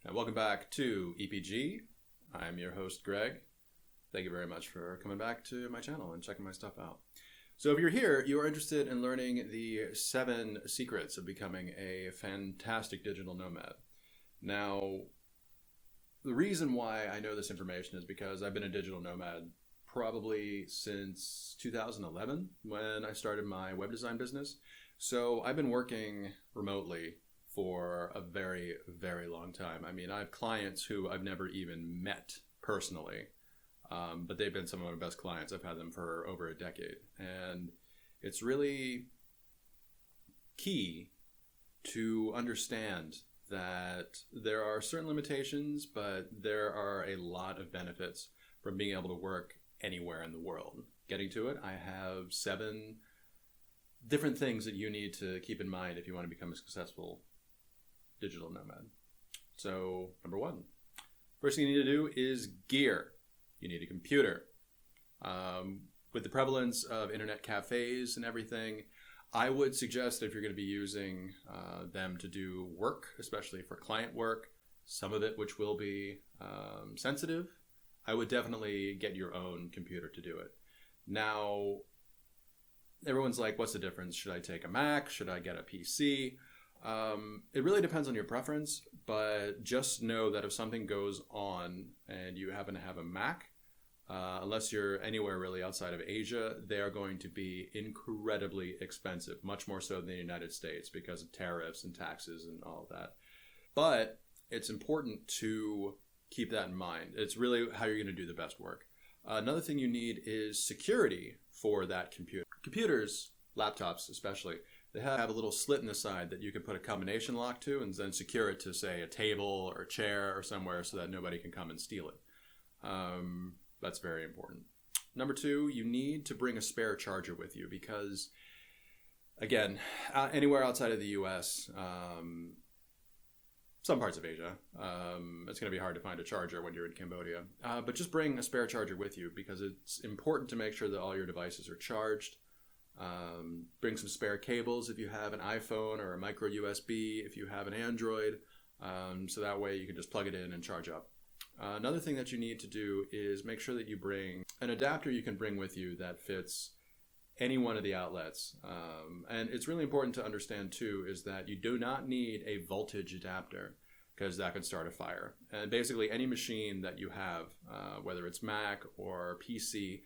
And welcome back to EPG. I'm your host, Greg. Thank you very much for coming back to my channel and checking my stuff out. So if you're here, you are interested in learning the 7 secrets of becoming a fantastic digital nomad. Now, the reason why I know this information is because I've been a digital nomad probably since 2011 when I started my web design business. So I've been working remotely for a very, very long time. I mean, I have clients who I've never even met personally, but they've been some of my best clients. I've had them for over a decade. And it's really key to understand that there are certain limitations, but there are a lot of benefits from being able to work anywhere in the world. Getting to it, I have 7 different things that you need to keep in mind if you want to become a successful digital nomad. So, number 1, first thing you need to do is gear. You need a computer. With the prevalence of internet cafes and everything, I would suggest that if you're going to be using them to do work, especially for client work, some of it which will be sensitive, I would definitely get your own computer to do it. Now, everyone's like, what's the difference? Should I take a Mac? Should I get a PC? It really depends on your preference, but just know that if something goes on and you happen to have a Mac, unless you're anywhere really outside of Asia, they are going to be incredibly expensive, much more so than the United States because of tariffs and taxes and all of that. But it's important to keep that in mind. It's really how you're going to do the best work. Another thing you need is security for that computer. Computers, laptops especially, they have a little slit in the side that you can put a combination lock to and then secure it to, say, a table or a chair or somewhere so that nobody can come and steal it. That's very important. Number 2, you need to bring a spare charger with you because, again, anywhere outside of the US, some parts of Asia, it's going to be hard to find a charger when you're in Cambodia. But just bring a spare charger with you because it's important to make sure that all your devices are charged. Bring some spare cables if you have an iPhone or a micro USB if you have an Android, so that way you can just plug it in and charge up. Another thing that you need to do is make sure that you bring an adapter you can bring with you that fits any one of the outlets. And it's really important to understand too is that you do not need a voltage adapter because that could start a fire. And basically any machine that you have, whether it's Mac or PC,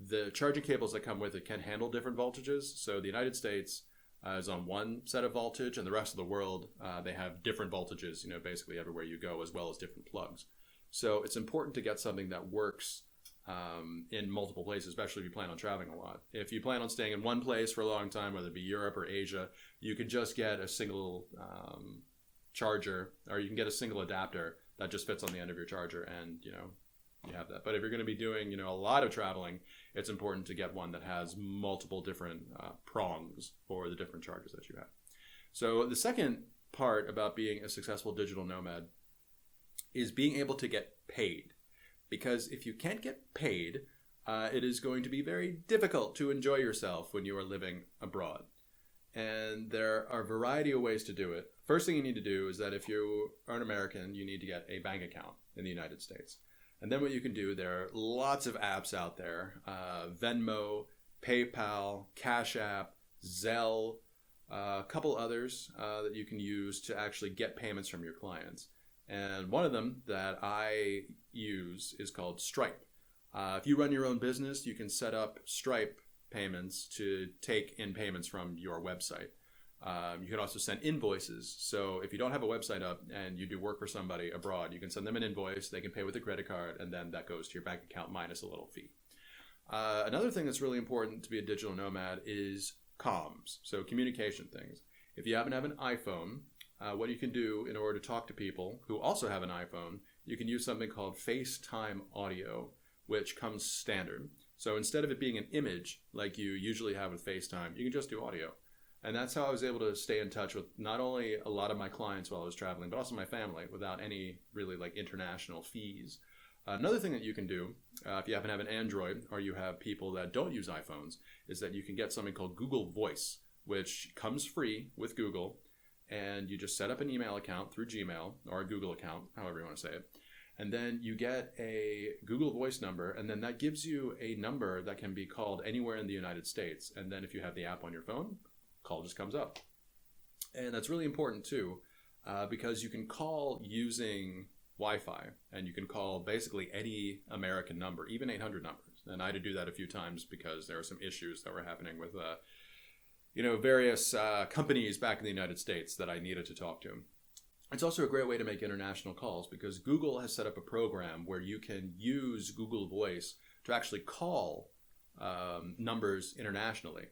the charging cables that come with it can handle different voltages. So the United States is on one set of voltage, and the rest of the world, they have different voltages, basically everywhere you go, as well as different plugs. So it's important to get something that works in multiple places, especially if you plan on traveling a lot. If you plan on staying in one place for a long time, whether it be Europe or Asia, you can just get a single charger, or you can get a single adapter that just fits on the end of your charger, and you have that. But if you're going to be doing a lot of traveling, it's important to get one that has multiple different prongs for the different chargers that you have. So the second part about being a successful digital nomad is being able to get paid. Because if you can't get paid, it is going to be very difficult to enjoy yourself when you are living abroad. And there are a variety of ways to do it. First thing you need to do is that if you are an American, you need to get a bank account in the United States. And then what you can do, there are lots of apps out there, Venmo, PayPal, Cash App, Zelle, a couple others that you can use to actually get payments from your clients. And one of them that I use is called Stripe. If you run your own business, you can set up Stripe payments to take in payments from your website. You can also send invoices. So if you don't have a website up and you do work for somebody abroad, you can send them an invoice, they can pay with a credit card, and then that goes to your bank account minus a little fee. Another thing that's really important to be a digital nomad is comms, so communication things. If you happen to have an iPhone, what you can do in order to talk to people who also have an iPhone, you can use something called FaceTime audio, which comes standard. So instead of it being an image like you usually have with FaceTime, you can just do audio. And that's how I was able to stay in touch with not only a lot of my clients while I was traveling, but also my family without any really international fees. Another thing that you can do, if you happen to have an Android or you have people that don't use iPhones, is that you can get something called Google Voice, which comes free with Google. and you just set up an email account through Gmail or a Google account, however you want to say it. And then you get a Google Voice number, and then that gives you a number that can be called anywhere in the United States. And then if you have the app on your phone, call just comes up. And that's really important too, because you can call using Wi-Fi, and you can call basically any American number, even 800 numbers. And I had to do that a few times because there were some issues that were happening with, various companies back in the United States that I needed to talk to. It's also a great way to make international calls because Google has set up a program where you can use Google Voice to actually call numbers internationally.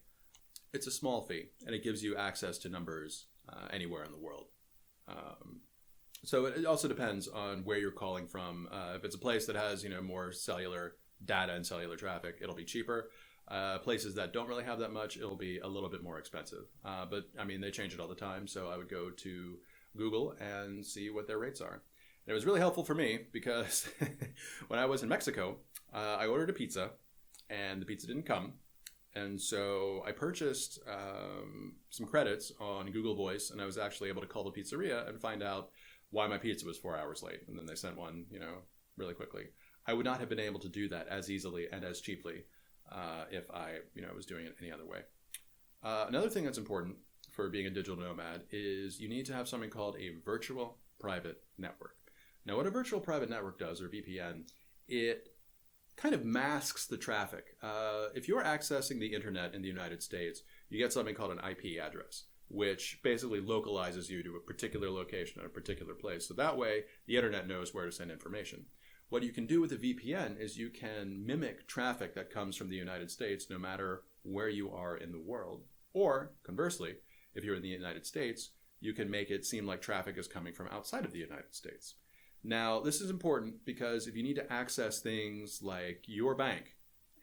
It's a small fee, and it gives you access to numbers anywhere in the world. So it also depends on where you're calling from. If it's a place that has more cellular data and cellular traffic, it'll be cheaper. Places that don't really have that much, it'll be a little bit more expensive. But I mean, they change it all the time, so I would go to Google and see what their rates are. And it was really helpful for me because when I was in Mexico, I ordered a pizza and the pizza didn't come. And so I purchased some credits on Google Voice, and I was actually able to call the pizzeria and find out why my pizza was 4 hours late. And then they sent one, really quickly. I would not have been able to do that as easily and as cheaply if I, was doing it any other way. Another thing that's important for being a digital nomad is you need to have something called a virtual private network. Now, what a virtual private network does, or VPN, it kind of masks the traffic. If you're accessing the internet in the United States, you get something called an IP address, which basically localizes you to a particular location at a particular place. So that way, the internet knows where to send information. What you can do with a VPN is you can mimic traffic that comes from the United States no matter where you are in the world. Or, conversely, if you're in the United States, you can make it seem like traffic is coming from outside of the United States. Now, this is important because if you need to access things like your bank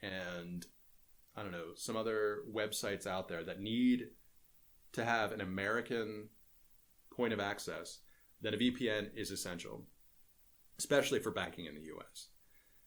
and, some other websites out there that need to have an American point of access, then a VPN is essential, especially for banking in the US.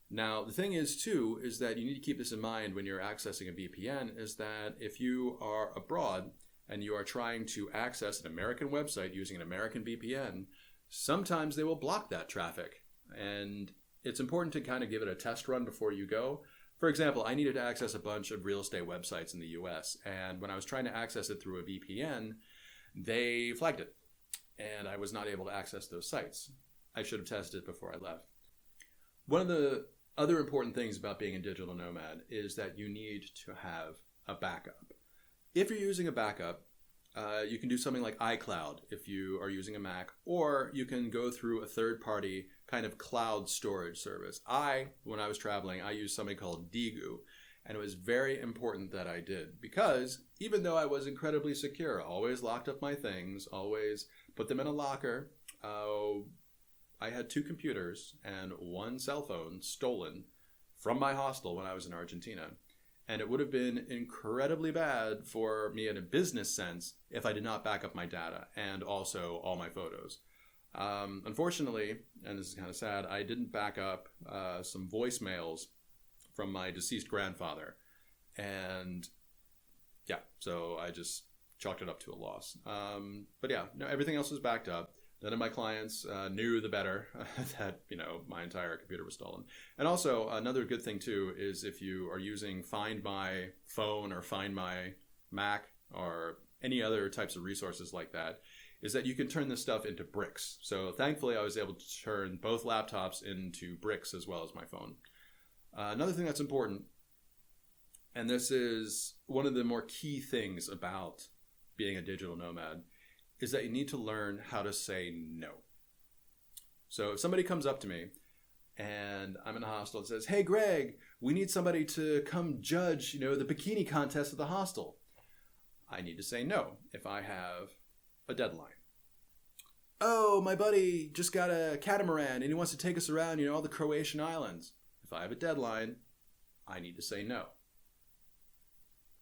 Now, the thing is, too, is that you need to keep this in mind when you're accessing a VPN, is that if you are abroad and you are trying to access an American website using an American VPN, sometimes they will block that traffic. And it's important to kind of give it a test run before you go. For example, I needed to access a bunch of real estate websites in the US, and when I was trying to access it through a VPN, they flagged it, and I was not able to access those sites. I should have tested it before I left. One of the other important things about being a digital nomad is that you need to have a backup. If you're using a backup, you can do something like iCloud if you are using a Mac, or you can go through a third-party kind of cloud storage service. When I was traveling, I used something called Digu, and it was very important that I did because even though I was incredibly secure, always locked up my things, always put them in a locker, I had 2 computers and 1 cell phone stolen from my hostel when I was in Argentina. And it would have been incredibly bad for me in a business sense if I did not back up my data and also all my photos. Unfortunately, and this is kind of sad, I didn't back up some voicemails from my deceased grandfather. And yeah, so I just chalked it up to a loss. But yeah, no, everything else was backed up. None of my clients knew the better that, my entire computer was stolen. And also, another good thing, too, is if you are using Find My Phone or Find My Mac or any other types of resources like that, is that you can turn this stuff into bricks. So thankfully, I was able to turn both laptops into bricks as well as my phone. Another thing that's important, and this is one of the more key things about being a digital nomad, is that you need to learn how to say no. So if somebody comes up to me and I'm in a hostel and says, "Hey, Greg, we need somebody to come judge, the bikini contest at the hostel," I need to say no if I have a deadline. "Oh, my buddy just got a catamaran and he wants to take us around, all the Croatian islands." If I have a deadline, I need to say no.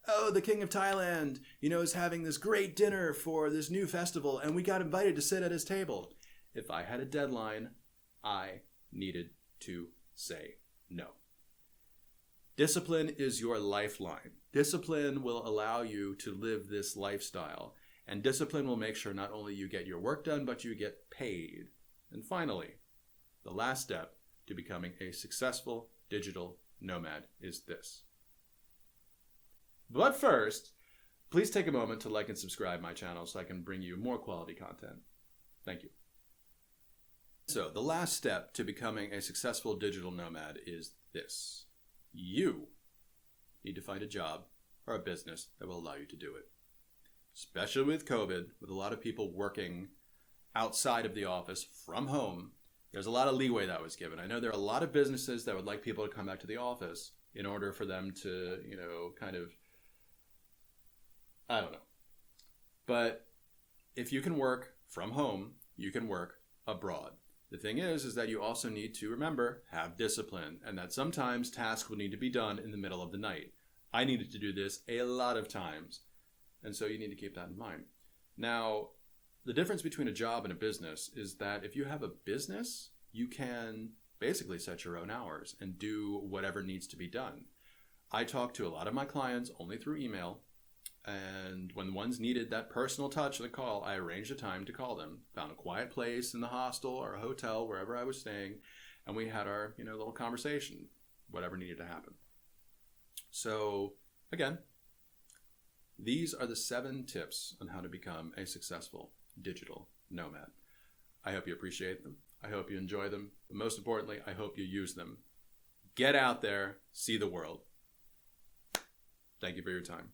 "Oh, the king of Thailand, is having this great dinner for this new festival and we got invited to sit at his table." If I had a deadline, I needed to say no. Discipline is your lifeline. Discipline will allow you to live this lifestyle. And discipline will make sure not only you get your work done, but you get paid. And finally, the last step to becoming a successful digital nomad is this. But first, please take a moment to like and subscribe my channel so I can bring you more quality content. Thank you. So the last step to becoming a successful digital nomad is this. You need to find a job or a business that will allow you to do it. Especially with COVID, with a lot of people working outside of the office from home, there's a lot of leeway that was given. I know there are a lot of businesses that would like people to come back to the office in order for them to, kind of, I don't know. But if you can work from home, you can work abroad. The thing is that you also need to remember, have discipline, and that sometimes tasks will need to be done in the middle of the night. I needed to do this a lot of times, and so you need to keep that in mind. Now, the difference between a job and a business is that if you have a business, you can basically set your own hours and do whatever needs to be done. I talk to a lot of my clients only through email, and when ones needed that personal touch of the call, I arranged a time to call them, found a quiet place in the hostel or a hotel, wherever I was staying, and we had our little conversation, whatever needed to happen. So again, these are the 7 tips on how to become a successful digital nomad. I hope you appreciate them. I hope you enjoy them. But most importantly, I hope you use them. Get out there, see the world. Thank you for your time.